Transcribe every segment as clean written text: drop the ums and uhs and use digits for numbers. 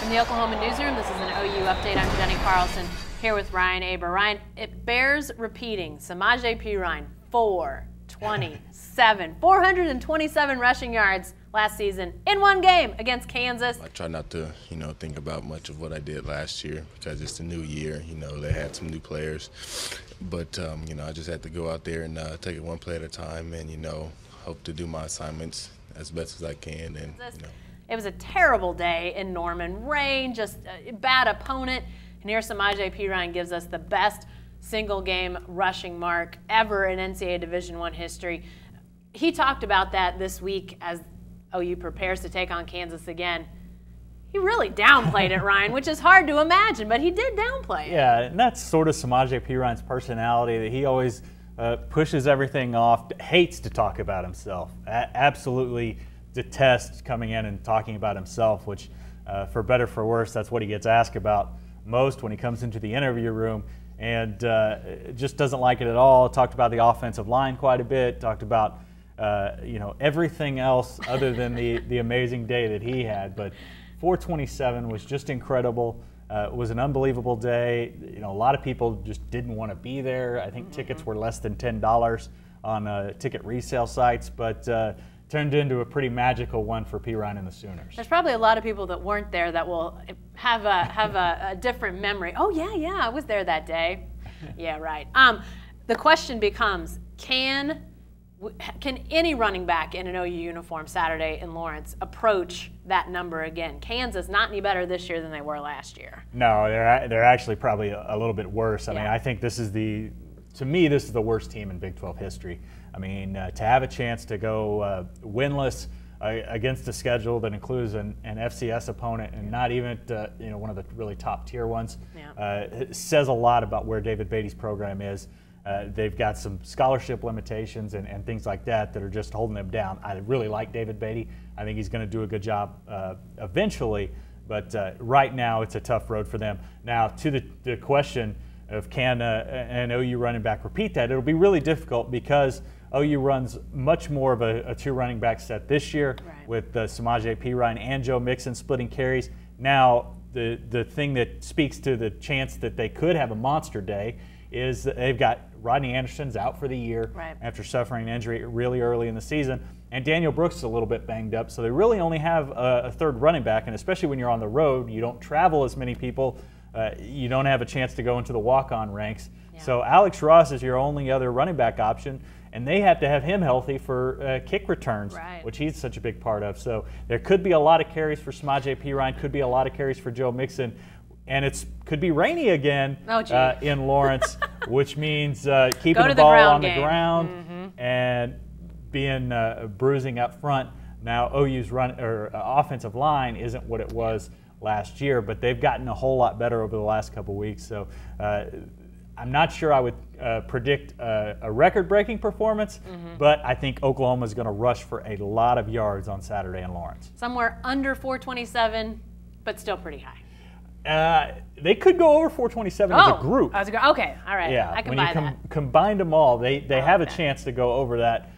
In the Oklahoma newsroom, this is an OU update. I'm Jenny Carlson here with Ryan Aber. Ryan, it bears repeating. Samaje Perine, 427 rushing yards last season in one game against Kansas. I try not to, think about much of what I did last year because it's a new year. They had some new players. But, I just had to go out there and take it one play at a time and, hope to do my assignments as best as I can. And, It was a terrible day in Norman. Rain, just a bad opponent. And here Samaje Perine gives us the best single-game rushing mark ever in NCAA Division I history. He talked about that this week as OU prepares to take on Kansas again. He really downplayed it, Ryan, which is hard to imagine, but he did downplay it. Yeah, and that's sort of Samaje Perine's personality, that he always pushes everything off, hates to talk about himself, absolutely detests coming in and talking about himself, which for better or for worse, that's what he gets asked about most when he comes into the interview room, and just doesn't like it at all. Talked about the offensive line quite a bit, talked about everything else other than the amazing day that he had. But 427 was just incredible. It was an unbelievable day. A lot of people just didn't want to be there. I think tickets were less than $10 on ticket resale sites, but turned into a pretty magical one for Perine and the Sooners. There's probably a lot of people that weren't there that will have a different memory. Oh yeah, I was there that day. Yeah, right. The question becomes, can any running back in an OU uniform Saturday in Lawrence approach that number again? Kansas not any better this year than they were last year. No, they're actually probably a little bit worse. I mean, I think this is the worst team in Big 12 history. I mean, to have a chance to go winless against a schedule that includes an FCS opponent and not even one of the really top tier ones, says a lot about where David Beatty's program is. They've got some scholarship limitations and things like that are just holding them down. I really like David Beatty. I think he's going to do a good job eventually, but right now it's a tough road for them. Now, to the question of can an OU running back repeat that, it'll be really difficult because OU runs much more of a two running back set this year, with Samaje Perine and Joe Mixon splitting carries. Now, the thing that speaks to the chance that they could have a monster day is that they've got Rodney Anderson's out for the year after suffering an injury really early in the season, and Daniel Brooks is a little bit banged up, so they really only have a third running back, and especially when you're on the road, you don't travel as many people, you don't have a chance to go into the walk-on ranks. So Alex Ross is your only other running back option, and they have to have him healthy for kick returns, which he's such a big part of. So there could be a lot of carries for Samaje Perine, could be a lot of carries for Joe Mixon, and it could be rainy again in Lawrence, which means keeping the ball on the ground and being bruising up front. Now OU's offensive line isn't what it was last year, but they've gotten a whole lot better over the last couple weeks. So I'm not sure I would predict a record-breaking performance, but I think Oklahoma is going to rush for a lot of yards on Saturday in Lawrence. Somewhere under 427, but still pretty high. They could go over 427 as a group. Okay, all right. Yeah, I can when buy you that. combine them all, they have a chance to go over that.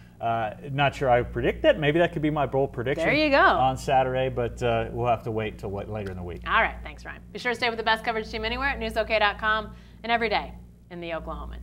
Not sure I would predict that. Maybe that could be my bold prediction. There you go. On Saturday, but we'll have to wait till later in the week. All right, thanks, Ryan. Be sure to stay with the best coverage team anywhere at newsok.com and every day in the Oklahoman.